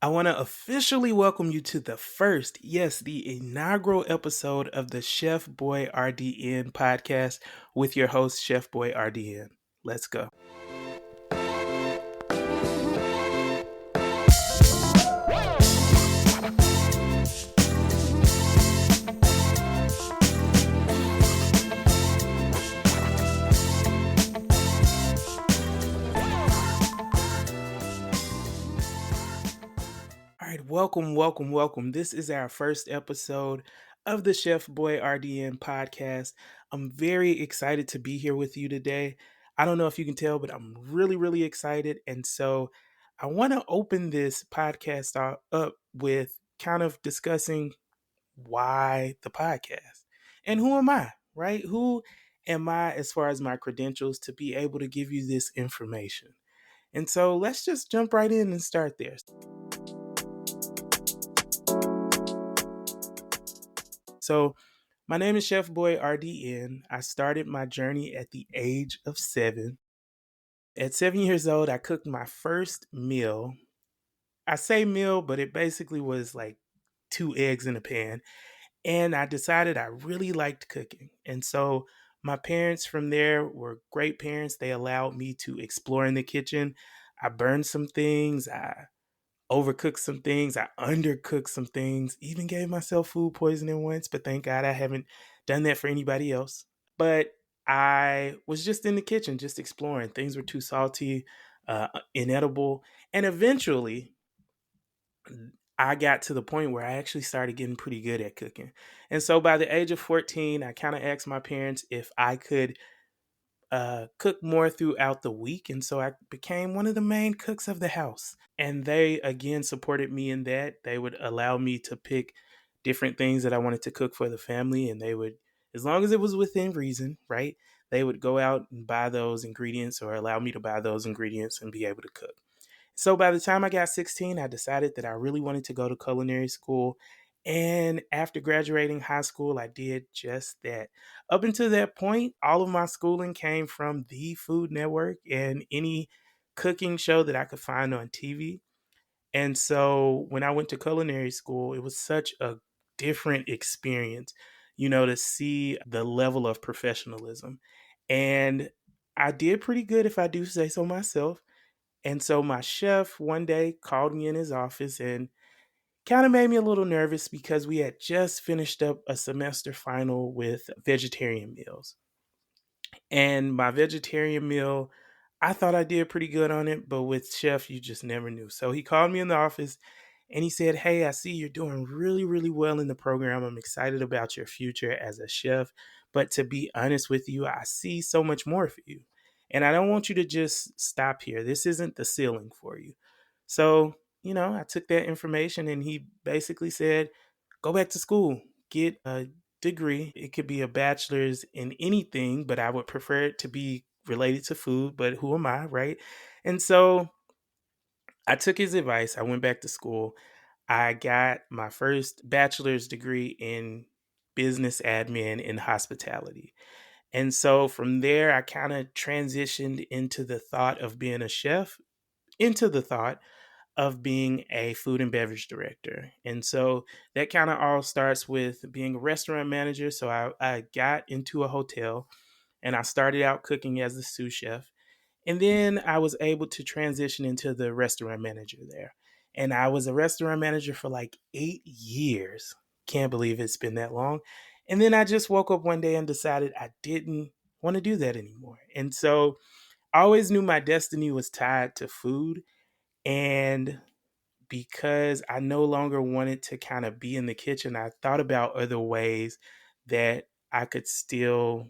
I want to officially welcome you to the first, yes, the inaugural episode of the Chef Boy RDN podcast with your host, Chef Boy RDN. Let's go. All right, welcome. This is our first episode of the Chef Boy RDN podcast. I'm very excited to be here with you today. I don't know if you can tell, but I'm really excited. And so I want to open this podcast up with kind of discussing why the podcast and who am I, right? Who am I as far as my credentials to be able to give you this information? And so let's just jump right in and start there. So, my name is Chef Boy RDN. I started my journey at the age of 7. At 7 years old, I cooked my first meal. I say meal, but it basically was like 2 eggs in a pan. And I decided I really liked cooking. And so my parents from there were great parents. They allowed me to explore in the kitchen. I burned some things. I overcooked some things. I undercooked some things. Even gave myself food poisoning once, but thank God I haven't done that for anybody else. But I was just in the kitchen, just exploring. Things were too salty, inedible. And eventually, I got to the point where I actually started getting pretty good at cooking. And so by the age of 14, I kind of asked my parents if I could cook more throughout the week. And so I became one of the main cooks of the house. And they, again, supported me in that. They would allow me to pick different things that I wanted to cook for the family. And they would, as long as it was within reason, right? They would go out and buy those ingredients or allow me to buy those ingredients and be able to cook. So by the time I got 16, I decided that I really wanted to go to culinary school. And after graduating high school, I did just that. Up until that point, all of my schooling came from the Food Network and any cooking show that I could find on TV. And so when I went to culinary school, it was such a different experience, to see the level of professionalism. And I did pretty good, if I do say so myself. And so my chef one day called me in his office and kind of made me a little nervous because we had just finished up a semester final with vegetarian meals. And my vegetarian meal, I thought I did pretty good on it, but with chef, you just never knew. So he called me in the office and he said, "Hey, I see you're doing really well in the program. I'm excited about your future as a chef. But to be honest with you, I see so much more for you. And I don't want you to just stop here. This isn't the ceiling for you." So, I took that information and he basically said, "Go back to school, get a degree. It could be a bachelor's in anything, but I would prefer it to be related to food. But who am I, right?" And so I took his advice. I went back to school. I got my first bachelor's degree in business admin in hospitality. And so from there, I kind of transitioned into the thought of being a chef, into the thought of being a food and beverage director. And so that kind of all starts with being a restaurant manager. So I got into a hotel and I started out cooking as a sous chef. And then I was able to transition into the restaurant manager there. And I was a restaurant manager for like 8 years. Can't believe it's been that long. And then I just woke up one day and decided I didn't want to do that anymore. And so I always knew my destiny was tied to food. And because I no longer wanted to kind of be in the kitchen, I thought about other ways that I could still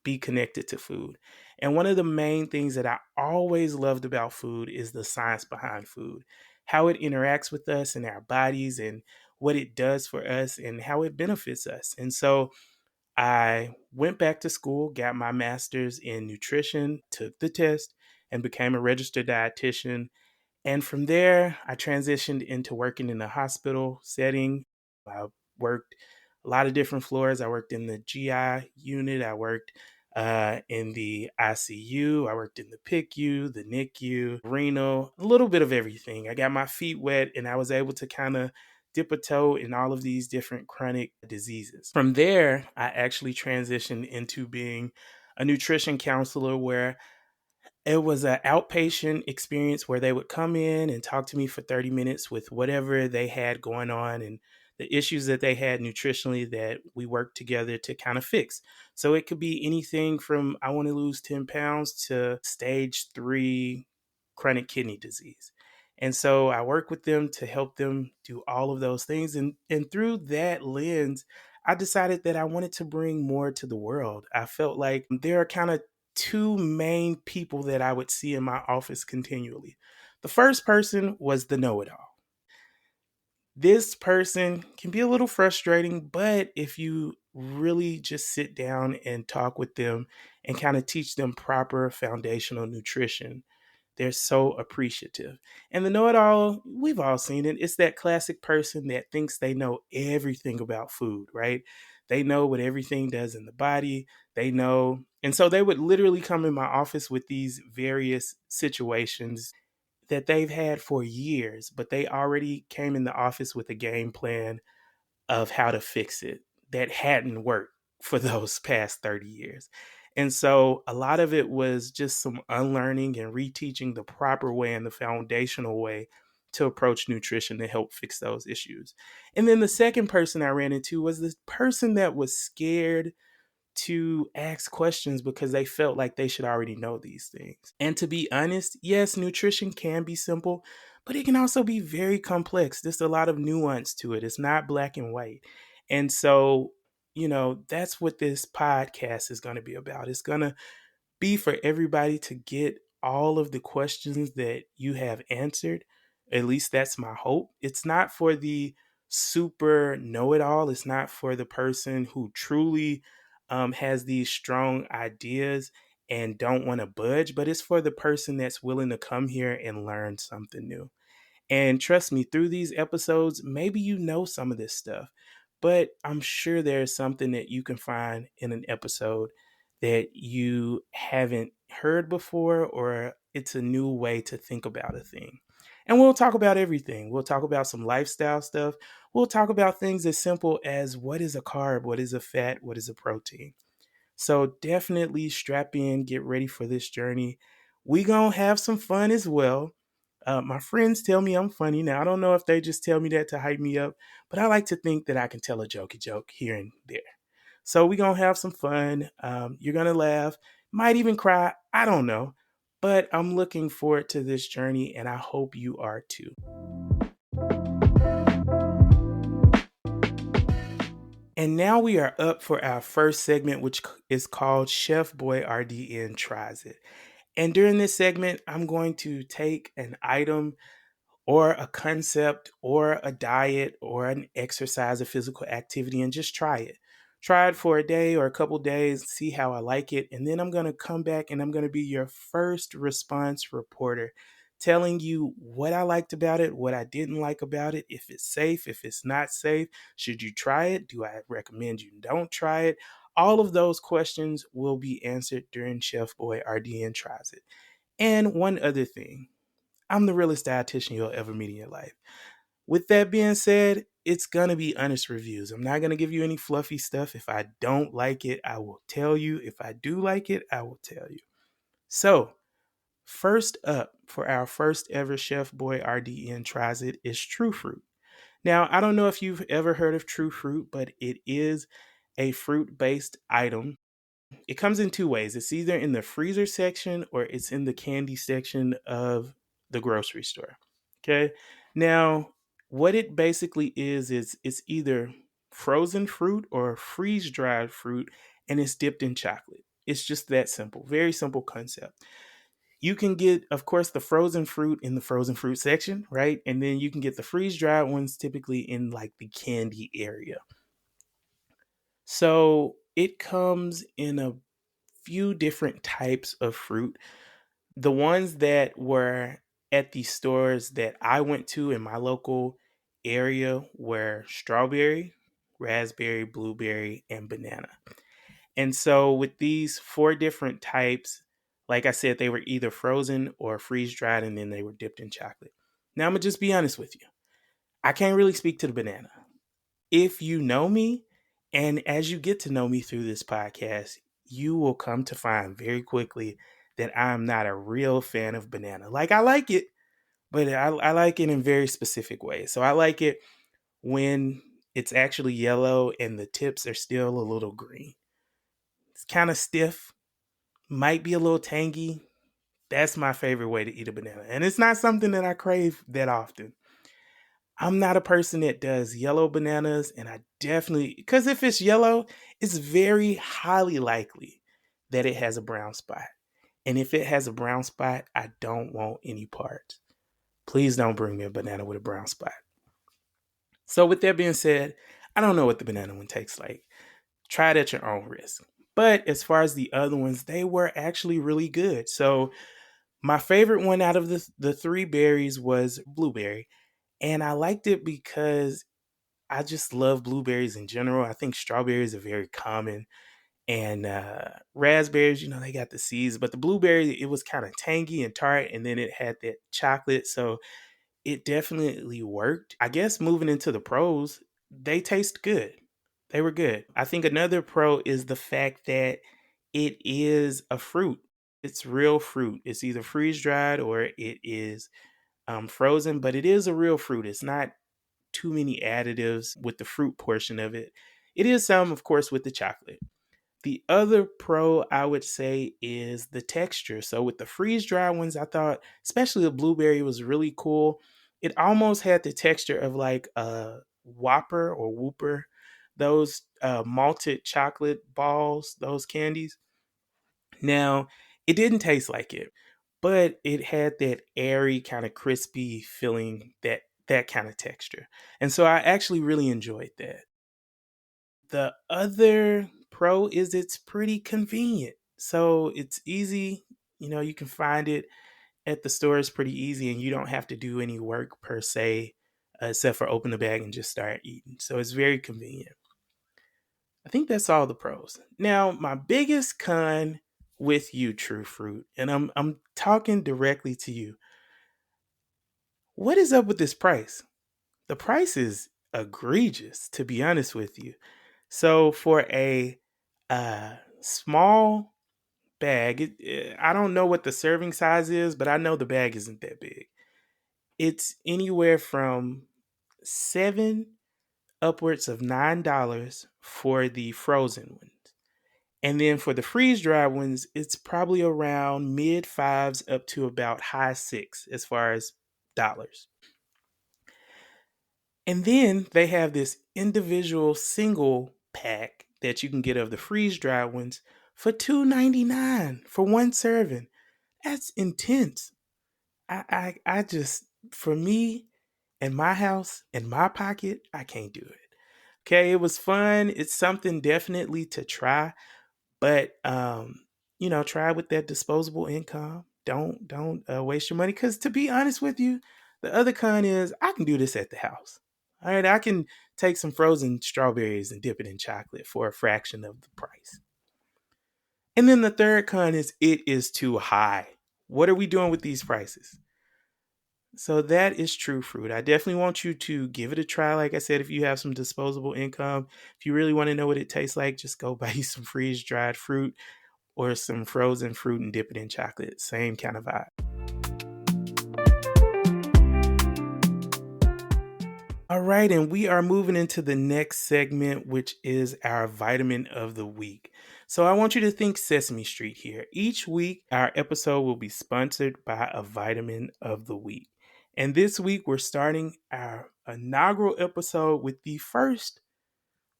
be connected to food. And one of the main things that I always loved about food is the science behind food, how it interacts with us and our bodies and what it does for us and how it benefits us. And so I went back to school, got my master's in nutrition, took the test, and became a registered dietitian. And from there, I transitioned into working in the hospital setting. I worked a lot of different floors. I worked in the GI unit. I worked in the ICU. I worked in the PICU, the NICU, renal, a little bit of everything. I got my feet wet and I was able to kind of dip a toe in all of these different chronic diseases. From there, I actually transitioned into being a nutrition counselor where it was an outpatient experience where they would come in and talk to me for 30 minutes with whatever they had going on and the issues that they had nutritionally that we worked together to kind of fix. So it could be anything from I want to lose 10 pounds to stage 3 chronic kidney disease. And so I work with them to help them do all of those things. And through that lens, I decided that I wanted to bring more to the world. I felt like there are kind of two main people that I would see in my office continually. The first person was the know it all. This person can be a little frustrating, but if you really just sit down and talk with them and kind of teach them proper foundational nutrition, they're so appreciative. And the know it all, we've all seen it. It's that classic person that thinks they know everything about food, right? They know what everything does in the body. They know. And so they would literally come in my office with these various situations that they've had for years, but they already came in the office with a game plan of how to fix it that hadn't worked for those past 30 years. And so a lot of it was just some unlearning and reteaching the proper way and the foundational way to approach nutrition to help fix those issues. And then the second person I ran into was this person that was scared to ask questions because they felt like they should already know these things. And to be honest, yes, nutrition can be simple, but it can also be very complex. There's a lot of nuance to it. It's not black and white. And so, that's what this podcast is going to be about. It's going to be for everybody to get all of the questions that you have answered. At least that's my hope. It's not for the super know it all, it's not for the person who truly has these strong ideas and don't want to budge, but it's for the person that's willing to come here and learn something new. And trust me, through these episodes, maybe you know some of this stuff, but I'm sure there's something that you can find in an episode that you haven't heard before, or it's a new way to think about a thing. And we'll talk about everything. We'll talk about some lifestyle stuff. We'll talk about things as simple as what is a carb, what is a fat, what is a protein. So definitely strap in, get ready for this journey. We gonna have some fun as well. My friends tell me I'm funny. Now, I don't know if they just tell me that to hype me up, but I like to think that I can tell a jokey joke here and there. So we're going to have some fun. You're going to laugh, might even cry. I don't know. But I'm looking forward to this journey, and I hope you are too. And now we are up for our first segment, which is called Chef Boy RDN Tries It. And during this segment, I'm going to take an item or a concept or a diet or an exercise or physical activity and just try it. Try it for a day or a couple days, see how I like it. And then I'm going to come back and I'm going to be your first response reporter, telling you what I liked about it, what I didn't like about it, if it's safe, if it's not safe, should you try it? Do I recommend you don't try it? All of those questions will be answered during Chef Boy RDN Tries It. And one other thing, I'm the realest dietitian you'll ever meet in your life. With that being said, it's going to be honest reviews. I'm not going to give you any fluffy stuff. If I don't like it, I will tell you. If I do like it, I will tell you. So, first up for our first ever Chef Boy RDN Tries It is True Fruit. Now, I don't know if you've ever heard of True Fruit, but it is a fruit-based item. It comes in two ways. It's either in the freezer section or it's in the candy section of the grocery store. Okay. Now, what it basically is it's either frozen fruit or freeze dried fruit, and it's dipped in chocolate. It's just that simple. Very simple concept. You can get, of course, the frozen fruit in the frozen fruit section, right? And then you can get the freeze dried ones typically in like the candy area. So it comes in a few different types of fruit. The ones that were at the stores that I went to in my local area were strawberry, raspberry, blueberry, and banana. And so with these 4 different types, like I said, they were either frozen or freeze dried, and then they were dipped in chocolate. Now I'm gonna just be honest with you. I can't really speak to the banana. If you know me, and as you get to know me through this podcast, you will come to find very quickly that I'm not a real fan of banana. Like, I like it, but I like it in very specific ways. So I like it when it's actually yellow and the tips are still a little green. It's kind of stiff, might be a little tangy. That's my favorite way to eat a banana. And it's not something that I crave that often. I'm not a person that does yellow bananas, and I definitely, because if it's yellow, it's very highly likely that it has a brown spot. And if it has a brown spot, I don't want any part. Please don't bring me a banana with a brown spot. So, with that being said, I don't know what the banana one tastes like. Try it at your own risk. But as far as the other ones, they were actually really good. So, my favorite one out of the 3 berries was blueberry. And I liked it because I just love blueberries in general. I think strawberries are very common. And raspberries, they got the seeds. But the blueberry, it was kind of tangy and tart. And then it had that chocolate. So it definitely worked. I guess moving into the pros, they taste good. They were good. I think another pro is the fact that it is a fruit. It's real fruit. It's either freeze dried or it is frozen, but it is a real fruit. It's not too many additives with the fruit portion of it. It is some, of course, with the chocolate. The other pro I would say is the texture. So with the freeze dry ones, I thought, especially the blueberry, was really cool. It almost had the texture of like a Whopper or Whooper, those malted chocolate balls, those candies. Now, it didn't taste like it, but it had that airy, kind of crispy feeling, that kind of texture. And so I actually really enjoyed that. The other pro is it's pretty convenient. So it's easy, you can find it at the store. It's pretty easy and you don't have to do any work per se, except for open the bag and just start eating. So it's very convenient. I think that's all the pros. Now, my biggest con with you, True Fruit, and I'm talking directly to you. What is up with this price? The price is egregious, to be honest with you. So for a small bag, I don't know what the serving size is, but I know the bag isn't that big. It's anywhere from 7 upwards of $9 for the frozen ones. And then for the freeze dried ones, it's probably around mid fives up to about high six as far as dollars. And then they have this individual single pack that you can get of the freeze dried ones for $2.99 for one serving. That's intense. I just, for me in my house, in my pocket, I can't do it. Okay, it was fun. It's something definitely to try, but try with that disposable income. Don't waste your money, because to be honest with you, the other con is I can do this at the house. All right, I can take some frozen strawberries and dip it in chocolate for a fraction of the price. And then the third con is it is too high. What are we doing with these prices? So that is True Fruit. I definitely want you to give it a try. Like I said, if you have some disposable income, if you really want to know what it tastes like, just go buy you some freeze dried fruit or some frozen fruit and dip it in chocolate. Same kind of vibe. All right, and we are moving into the next segment, which is our vitamin of the week. So I want you to think Sesame Street here. Each week, our episode will be sponsored by a vitamin of the week. And this week, we're starting our inaugural episode with the first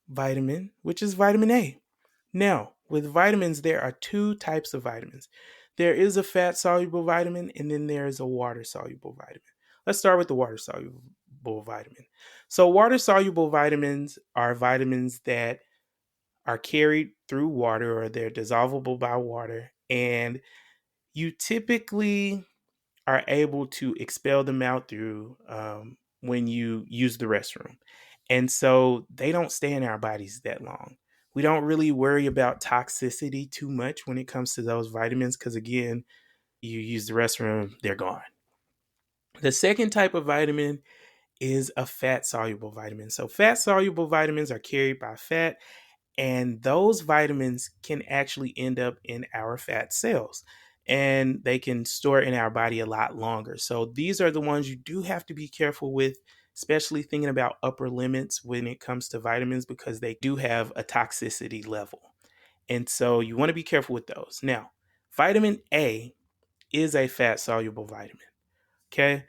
vitamin, which is vitamin A. Now, with vitamins, there are 2 types of vitamins. There is a fat soluble vitamin, and then there is a water soluble vitamin. Let's start with the water soluble vitamin. So, water soluble vitamins are vitamins that are carried through water, or they're dissolvable by water, and you typically are able to expel them out through when you use the restroom. And so they don't stay in our bodies that long. We don't really worry about toxicity too much when it comes to those vitamins because, again, you use the restroom, they're gone. The second type of vitamin is a fat soluble vitamin. So, fat soluble vitamins are carried by fat, and those vitamins can actually end up in our fat cells and they can store in our body a lot longer. So, these are the ones you do have to be careful with, especially thinking about upper limits when it comes to vitamins because they do have a toxicity level. And so, you want to be careful with those. Now, vitamin A is a fat soluble vitamin. Okay.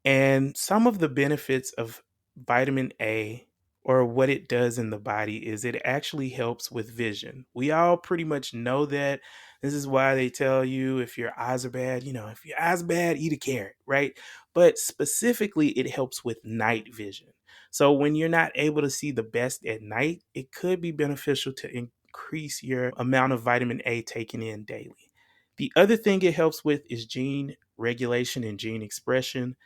And some of the benefits of vitamin A or what it does in the body is it actually helps with vision. We all pretty much know that. This is why they tell you if your eyes are bad, if your eyes are bad, eat a carrot, right? But specifically, it helps with night vision. So when you're not able to see the best at night, it could be beneficial to increase your amount of vitamin A taken in daily. The other thing it helps with is gene regulation and gene expression.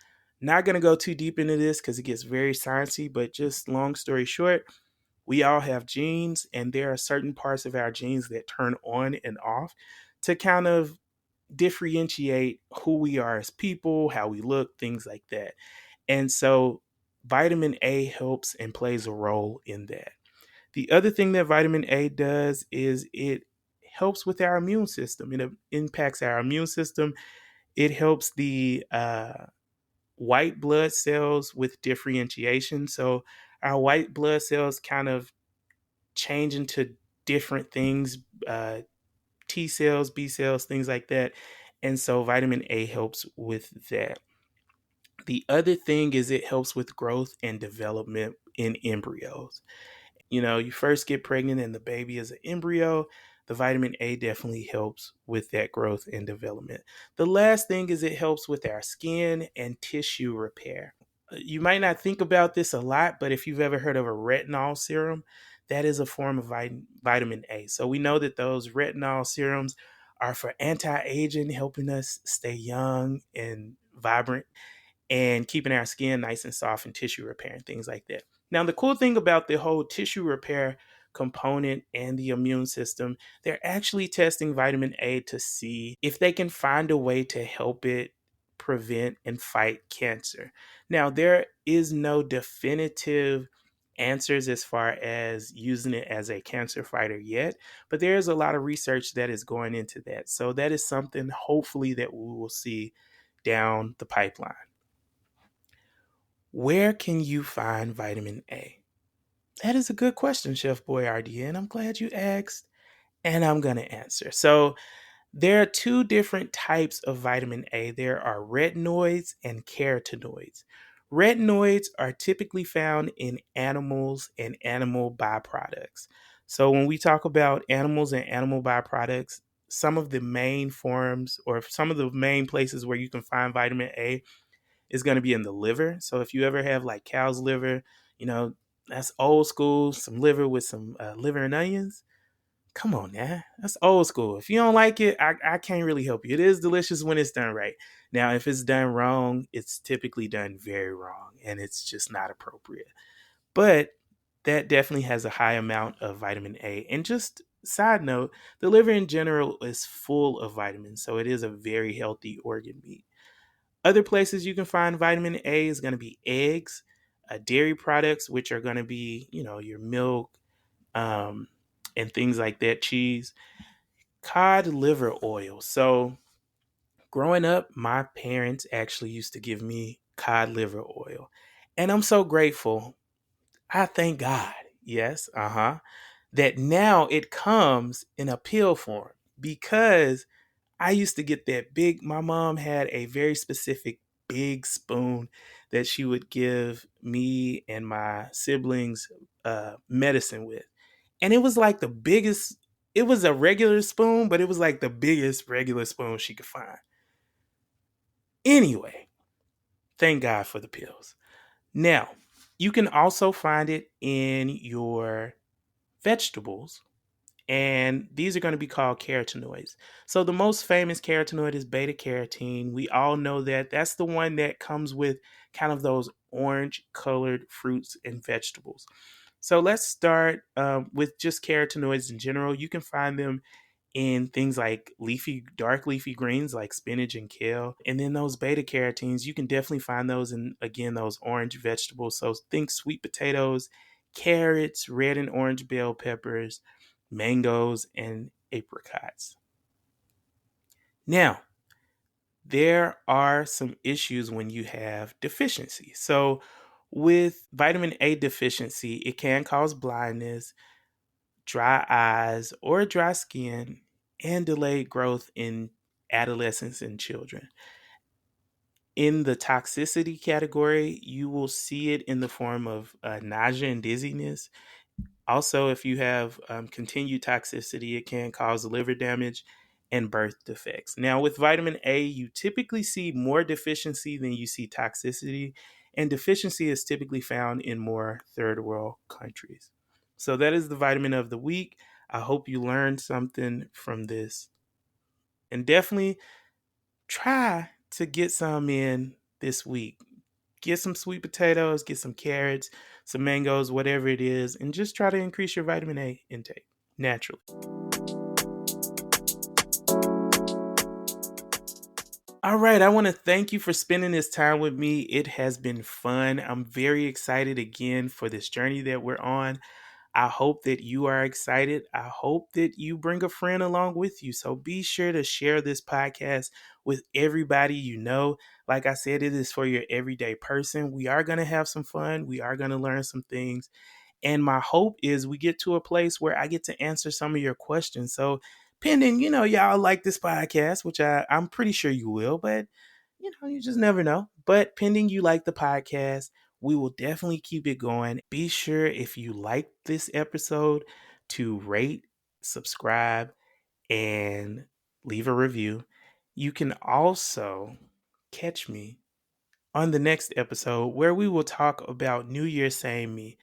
Not going to go too deep into this because it gets very sciencey, but just long story short, we all have genes, and there are certain parts of our genes that turn on and off to kind of differentiate who we are as people, how we look, things like that. And so vitamin A helps and plays a role in that. The other thing that vitamin A does is it helps with our immune system. It impacts our immune system. It helps the white blood cells with differentiation. So our white blood cells kind of change into different things, T cells, B cells, things like that. And so vitamin A helps with that. The other thing is it helps with growth and development in embryos. You first get pregnant and the baby is an embryo. The vitamin A definitely helps with that growth and development. The last thing is it helps with our skin and tissue repair. You might not think about this a lot, but if you've ever heard of a retinol serum, that is a form of vitamin A. So we know that those retinol serums are for anti-aging, helping us stay young and vibrant and keeping our skin nice and soft and tissue repair and things like that. Now, the cool thing about the whole tissue repair component and the immune system, they're actually testing vitamin A to see if they can find a way to help it prevent and fight cancer. Now, there is no definitive answers as far as using it as a cancer fighter yet, but there is a lot of research that is going into that. So that is something hopefully that we will see down the pipeline. Where can you find vitamin A? That is a good question, Chef BoyRDN. I'm glad you asked, and I'm going to answer. So, there are two different types of vitamin A. There are retinoids and carotenoids. Retinoids are typically found in animals and animal byproducts. So, when we talk about animals and animal byproducts, some of the main forms or some of the main places where you can find vitamin A is going to be in the liver. So if you ever have like cow's liver, that's old school, some liver with some liver and onions. Come on now, that's old school. If you don't like it, I can't really help you. It is delicious when it's done right. Now, if it's done wrong, it's typically done very wrong and it's just not appropriate. But that definitely has a high amount of vitamin A. And just side note, the liver in general is full of vitamins, so it is a very healthy organ meat. Other places you can find vitamin A is going to be eggs, dairy products, which are going to be, your milk um, and things like that, cheese, cod liver oil. So, growing up, my parents actually used to give me cod liver oil. And I'm so grateful. I thank God, yes, that now it comes in a pill form because I used to get that my mom had a very specific big spoon that she would give me and my siblings medicine with. And it was like it was a regular spoon, but it was like the biggest regular spoon she could find. Anyway, thank God for the pills. Now, you can also find it in your vegetables, and these are going to be called carotenoids. So the most famous carotenoid is beta carotene. We all know that. That's the one that comes with kind of those orange colored fruits and vegetables. So let's start with just carotenoids in general. You can find them in things like dark leafy greens like spinach and kale. And then those beta carotenes, you can definitely find those in, again, those orange vegetables. So think sweet potatoes, carrots, red and orange bell peppers, mangoes, and apricots. Now, there are some issues when you have deficiency. So, with vitamin A deficiency, it can cause blindness, dry eyes, or dry skin, and delayed growth in adolescents and children. In the toxicity category, you will see it in the form of nausea and dizziness. Also, if you have continued toxicity, it can cause liver damage and birth defects. Now, with vitamin A, you typically see more deficiency than you see toxicity, and deficiency is typically found in more third world countries. So, that is the vitamin of the week. I hope you learned something from this, and definitely try to get some in this week. Get some sweet potatoes, get some carrots, some mangoes, whatever it is, and just try to increase your vitamin A intake naturally. All right, I want to thank you for spending this time with me. It has been fun. I'm very excited again for this journey that we're on. I hope that you are excited. I hope that you bring a friend along with you. So be sure to share this podcast with everybody you know. Like I said, it is for your everyday person. We are going to have some fun. We are going to learn some things. And my hope is we get to a place where I get to answer some of your questions. So, pending, y'all like this podcast, which I'm pretty sure you will, but you just never know. But pending you like the podcast, we will definitely keep it going. Be sure if you like this episode to rate, subscribe, and leave a review. You can also catch me on the next episode where we will talk about New Year, Same Me.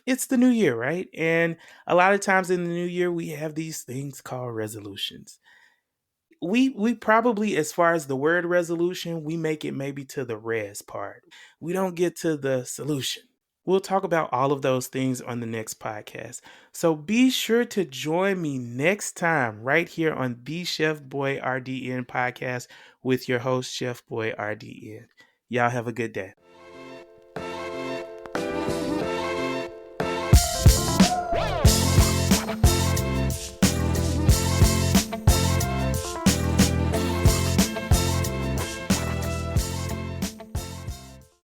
It's the new year, right? And a lot of times in the new year, we have these things called resolutions. We probably, as far as the word resolution, we make it maybe to the res part. We don't get to the solution. We'll talk about all of those things on the next podcast. So be sure to join me next time right here on the Chef Boy RDN podcast with your host, Chef Boy RDN. Y'all have a good day.